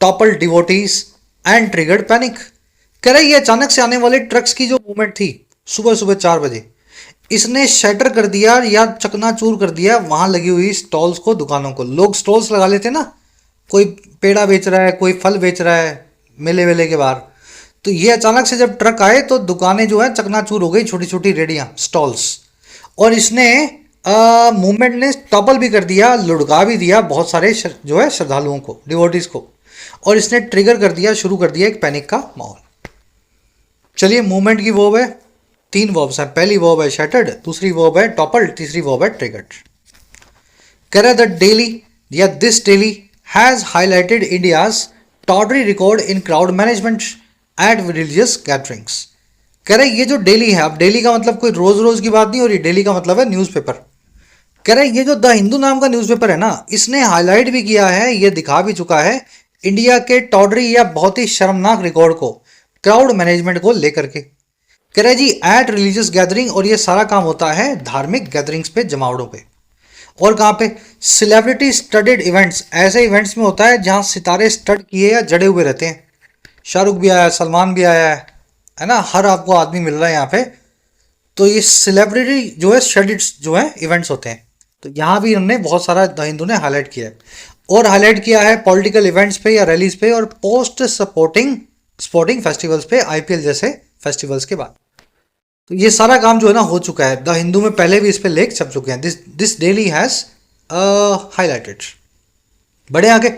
topple devotees and triggered panic. कह रहा ये अचानक से आने वाले ट्रक्स की जो मूवमेंट थी सुबह सुबह 4 बजे, इसने शटर कर दिया या चकनाचूर कर दिया वहां लगी हुई स्टॉल्स को, दुकानों को। लोग स्टॉल्स लगा लेते ना, कोई पेड़ा बेच रहा है, कोई फल बेच रहा है मेले वेले के बाहर, तो ये अचानक से जब ट्रक आए तो दुकानें जो है चकनाचूर हो गई, छोटी छोटी रेडियां, स्टॉल्स। और इसने मूवमेंट ने टॉपल भी कर दिया, लुढ़का भी दिया बहुत सारे जो है श्रद्धालुओं को, डिवोटीज को। और इसने ट्रिगर कर दिया, शुरू कर दिया एक पैनिक का माहौल। चलिए मूवमेंट की वर्ब है, 3 वर्ब्स हैं। पहली वर्ब है शैटर्ड, दूसरी वर्ब है टॉपल, तीसरी वर्ब है ट्रिगर्ड। कह रहा द डेली या this daily has highlighted India's tawdry record in crowd management at religious gatherings. कह रहे ये जो डेली है, अब डेली का मतलब कोई रोज रोज की बात नहीं हो रही, डेली का मतलब है न्यूज़पेपर। कह रहे ये जो द हिंदू नाम का न्यूज़पेपर है ना, इसने हाईलाइट भी किया है, ये दिखा भी चुका है इंडिया के टॉडरी या बहुत ही शर्मनाक रिकॉर्ड को, क्राउड मैनेजमेंट को लेकर के। कह रहे जी एट रिलीजियस गैदरिंग, और ये सारा काम होता है धार्मिक गैदरिंग्स पे, जमावड़ों पे। और कहाँ पे? सेलिब्रिटी स्टडेड इवेंट्स, ऐसे इवेंट्स में होता है जहाँ सितारे स्टड किए या जड़े हुए रहते हैं। शाहरुख भी आया, सलमान भी आया है ना, हर आपको आदमी मिल रहा है यहाँ पे। तो ये सेलिब्रिटी जो है स्टडेड जो है इवेंट्स होते हैं, तो यहाँ भी हमने बहुत सारा द हिंदू ने हाईलाइट किया है। और हाईलाइट किया है पॉलिटिकल इवेंट्स पे या रैलीज पे, और पोस्ट स्पोर्टिंग फेस्टिवल्स पे, आईपीएल जैसे फेस्टिवल्स के बाद। तो ये सारा काम जो है ना हो चुका है, द हिंदू में पहले भी इस पे लेख छप चुके हैं। This daily has highlighted. बड़े आगे,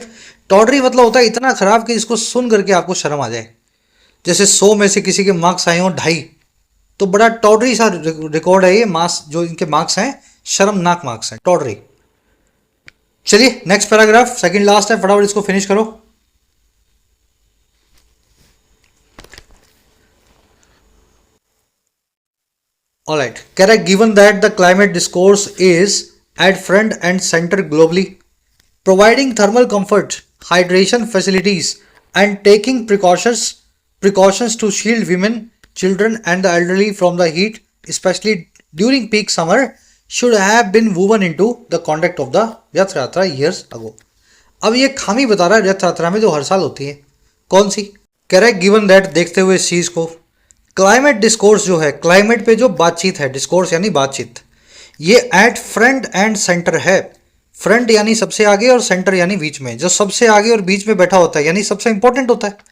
टॉडरी मतलब होता है इतना खराब कि इसको सुन करके आपको शर्म आ जाए। जैसे 100 में से किसी के मार्क्स आए हो 2.5, तो बड़ा टॉडरी सा रिकॉर्ड है ये। मार्क्स जो इनके मार्क्स हैं, शर्मनाक मार्क्स हैं, टॉडरी। चलिए नेक्स्ट पैराग्राफ, सेकंड लास्ट है, फटाफट इसको फिनिश करो। ऑलराइट, कह रहा है given that the climate discourse is at front and centre globally, providing thermal comfort, hydration facilities and taking precautions to shield women, children and the elderly from the heat, especially during peak summer, should have been woven into the conduct of the रथ यात्रा years ago। अब ये खामी बता रहा है रथ यात्रा में जो हर साल होती है, कौन सी? कह रहा है गिवन दैट, देखते हुए इस चीज को, क्लाइमेट डिस्कोर्स जो है, क्लाइमेट पे जो बातचीत है, डिस्कोर्स यानी बातचीत, ये एट फ्रंट एंड सेंटर है। फ्रंट यानी सबसे आगे और सेंटर यानी बीच में। जो सबसे आगे और बीच में बैठा होता है यानी सबसे इंपॉर्टेंट होता है।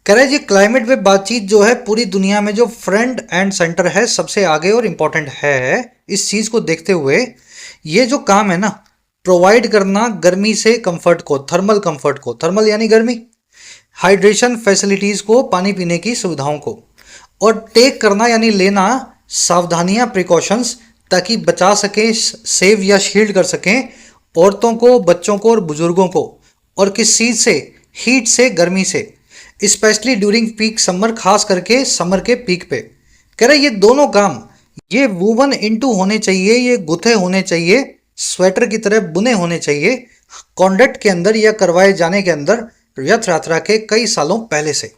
कह रहे जी क्लाइमेट पे बातचीत जो है पूरी दुनिया में जो फ्रंट एंड सेंटर है, सबसे आगे और इंपॉर्टेंट है, इस चीज को देखते हुए ये जो काम है ना, प्रोवाइड करना गर्मी से कंफर्ट को, थर्मल कंफर्ट को, थर्मल यानी गर्मी, हाइड्रेशन फैसिलिटीज को, पानी पीने की सुविधाओं को, और टेक करना यानी लेना सावधानियां, प्रिकॉशंस, ताकि बचा सके, सेव या शील्ड कर सकें औरतों को, बच्चों को और बुजुर्गों को। और किस चीज से? हीट से, गर्मी से, स्पेशली ड्यूरिंग पीक समर, खास करके समर के पीक पे। कह रहे ये दोनों काम ये वूवन इनटू होने चाहिए, ये गुथे होने चाहिए, स्वेटर की तरह बुने होने चाहिए कॉन्डक्ट के अंदर या करवाए जाने के अंदर रथ यात्रा के कई सालों पहले से।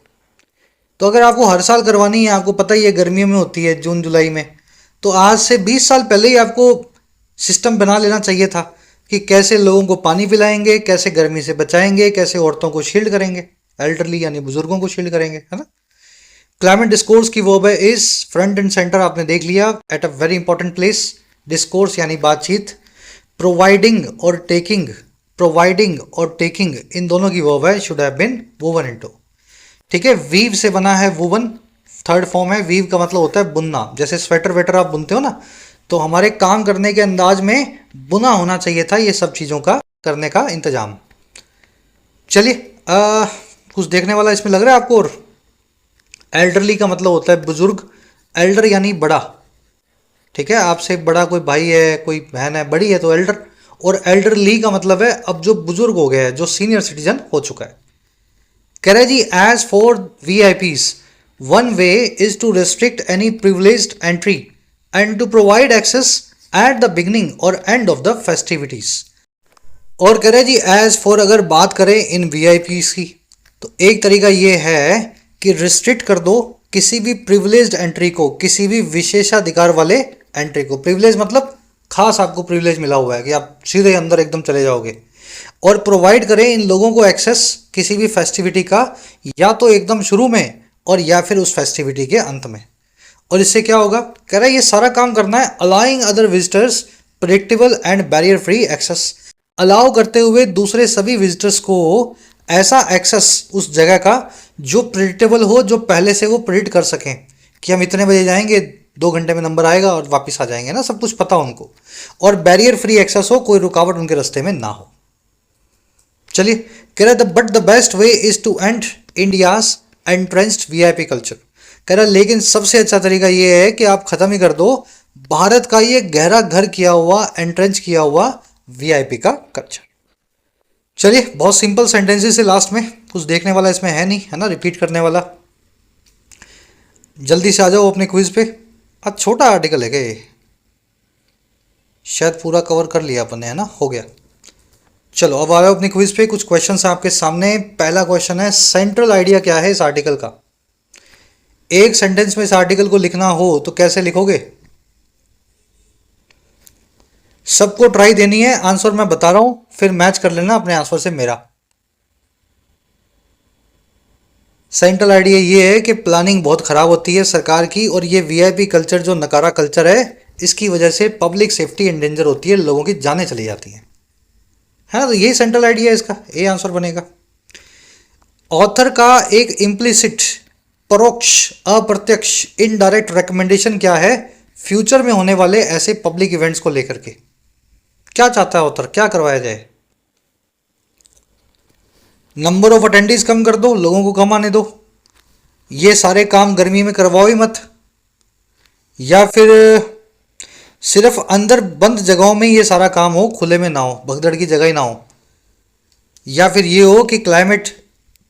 तो अगर आपको हर साल करवानी है, आपको पता ही है गर्मियों में होती है, जून जुलाई में, तो आज से 20 साल पहले ही आपको सिस्टम बना लेना चाहिए था कि कैसे लोगों को पानी पिलाएंगे, कैसे गर्मी से बचाएंगे, कैसे औरतों को शील्ड करेंगे, एल्डरली यानी बुजुर्गों को शील्ड करेंगे, है ना। क्लाइमेट डिस्कोर्स की वर्ब है इज, फ्रंट एंड सेंटर आपने देख लिया, at a very important place. Discourse यानी बातचीत। प्रोवाइडिंग और टेकिंग, प्रोवाइडिंग और टेकिंग इन दोनों की वर्ब है should have been woven into. ठीक है, वीव से बना है वोवन, थर्ड फॉर्म है। वीव का मतलब होता है बुनना, जैसे स्वेटर वेटर आप बुनते हो ना, तो हमारे काम करने के अंदाज में बुना होना चाहिए था ये सब चीज़ों का करने का इंतजाम। चलिए कुछ देखने वाला इसमें लग रहा है आपको। और एल्डरली का मतलब होता है बुजुर्ग, एल्डर यानी बड़ा। ठीक है, आपसे बड़ा कोई भाई है, कोई बहन है, बड़ी है तो एल्डर, और एल्डरली का मतलब है अब जो बुजुर्ग हो गया है, जो सीनियर सिटीजन हो चुका है। कह रहा है जी as for VIPs one way is to restrict any privileged entry and to provide access at the beginning और एंड ऑफ द फेस्टिविटीज। और कह रहे हैं जी एज फॉर अगर बात करें इन वीआईपीज की तो एक तरीका ये है कि रिस्ट्रिक्ट कर दो किसी भी प्रिविलेज्ड एंट्री को, किसी भी विशेषाधिकार वाले एंट्री को। प्रिविलेज मतलब खास आपको प्रिविलेज मिला हुआ है कि आप सीधे अंदर एकदम चले जाओगे। और प्रोवाइड करें इन लोगों को एक्सेस किसी भी फेस्टिविटी का, या तो एकदम शुरू में और या फिर उस फेस्टिविटी के अंत में। और इससे क्या होगा, कह रहा है ये सारा काम करना है allowing other visitors predictable and barrier free access, allow करते हुए दूसरे सभी विजिटर्स को ऐसा एक्सेस उस जगह का जो प्रेडिक्टेबल हो, जो पहले से वो प्रेडिक्ट कर सकें कि हम इतने बजे जाएंगे, 2 घंटे में नंबर आएगा और वापस आ जाएंगे ना, सब कुछ पता उनको। और बैरियर फ्री एक्सेस हो, कोई रुकावट उनके रास्ते में ना हो। चलिए, कह रहा है but the best way is to end India's entrenched VIP culture. कह रहा लेकिन सबसे अच्छा तरीका ये है कि आप खत्म ही कर दो भारत का ये गहरा घर किया हुआ, एंट्रेंच किया हुआ वीआईपी का कल्चर। चलिए, बहुत सिंपल सेंटेंसेस है, लास्ट में कुछ देखने वाला इसमें है नहीं, है ना, रिपीट करने वाला। जल्दी से आ जाओ अपने क्विज पे। आज छोटा आर्टिकल है क्या ये, शायद पूरा कवर कर लिया अपन ने, है ना, हो गया। चलो अब आ जाओ अपने क्विज पे। कुछ क्वेश्चन है आपके सामने। पहला क्वेश्चन है सेंट्रल आइडिया क्या है इस आर्टिकल का। एक सेंटेंस में इस आर्टिकल को लिखना हो तो कैसे लिखोगे? सबको ट्राई देनी है, आंसर मैं बता रहा हूं, फिर मैच कर लेना अपने आंसर से मेरा। सेंट्रल आइडिया ये है कि प्लानिंग बहुत खराब होती है सरकार की, और ये वीआईपी कल्चर जो नकारा कल्चर है, इसकी वजह से पब्लिक सेफ्टी एंडेंजर होती है, लोगों की जानें चली जाती हैं, है ना। तो यही सेंट्रल आइडिया है इसका, ये आंसर बनेगा। ऑथर का एक इम्प्लिसिट, परोक्ष, अप्रत्यक्ष, इनडायरेक्ट रिकमेंडेशन क्या है फ्यूचर में होने वाले ऐसे पब्लिक इवेंट्स को लेकर के? क्या चाहता है ऑथर, क्या करवाया जाए? नंबर ऑफ अटेंडीज कम कर दो, लोगों को कम आने दो, ये सारे काम गर्मी में करवाओ ही मत, या फिर सिर्फ अंदर बंद जगहों में ये सारा काम हो, खुले में ना हो, भगदड़ की जगह ही ना हो, या फिर ये हो कि क्लाइमेट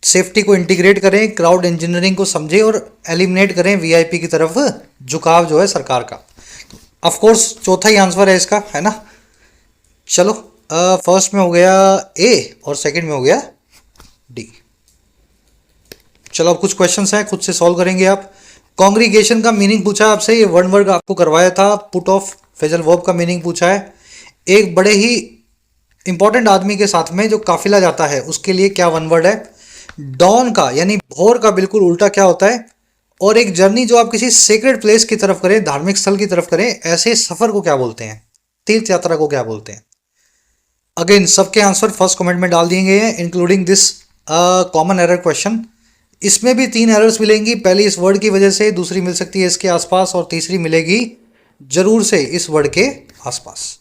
सेफ्टी को इंटीग्रेट करें, क्राउड इंजीनियरिंग को समझें और एलिमिनेट करें वीआईपी की तरफ झुकाव जो है सरकार का। ऑफ कोर्स चौथा ही आंसर है इसका, है ना। चलो, फर्स्ट में हो गया ए और सेकंड में हो गया डी। चलो अब कुछ क्वेश्चंस हैं, खुद से सॉल्व करेंगे आप। कॉन्ग्रीगेशन का मीनिंग पूछा आपसे, ये वन वर्ड आपको करवाया था। पुट ऑफ फेजल वर्ब का मीनिंग पूछा है। एक बड़े ही इंपॉर्टेंट आदमी के साथ में जो काफिला जाता है उसके लिए क्या वन वर्ड है। डॉन का यानी भोर का बिल्कुल उल्टा क्या होता है। और एक जर्नी जो आप किसी सीक्रेट प्लेस की तरफ करें, धार्मिक स्थल की तरफ करें, ऐसे सफर को क्या बोलते हैं, तीर्थ यात्रा को क्या बोलते हैं। अगेन सबके आंसर फर्स्ट कमेंट में डाल दिए गए हैं, including this common error question. इसमें भी 3 एरर्स मिलेंगी, पहली इस वर्ड की वजह से, दूसरी मिल सकती है इसके आसपास, और तीसरी मिलेगी जरूर से इस वर्ड के आसपास।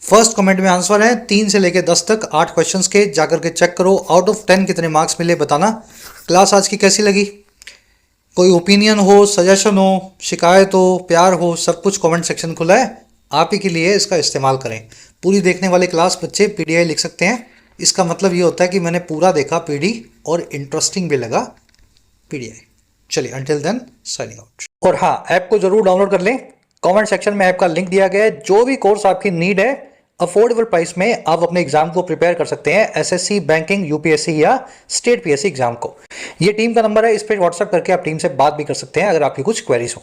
फर्स्ट कमेंट में आंसर है 3 से लेकर 10 तक 8 क्वेश्चंस के, जाकर के चेक करो। आउट ऑफ 10 कितने मार्क्स मिले बताना। क्लास आज की कैसी लगी? कोई ओपिनियन हो, सजेशन हो, शिकायत हो, प्यार हो, सब कुछ कमेंट सेक्शन खुला है, आप ही के लिए इसका इस्तेमाल करें। पूरी देखने वाले क्लास बच्चे पीडीआई लिख सकते हैं। इसका मतलब ये होता है कि मैंने पूरा देखा पीडी और इंटरेस्टिंग भी लगा पीडीआई। चलिए, अंटिल देन साइनिंग आउट। और हाँ, ऐप को जरूर डाउनलोड कर लें, कमेंट सेक्शन में ऐप का लिंक दिया गया है। जो भी कोर्स आपकी नीड है, अफोर्डेबल प्राइस में आप अपने एग्जाम को प्रिपेयर कर सकते हैं, एसएससी, बैंकिंग, यूपीएससी या स्टेट पीएससी एग्जाम को। ये टीम का नंबर है, इस पर व्हाट्सएप करके आप टीम से बात भी कर सकते हैं अगर आपकी कुछ क्वेरीज हो।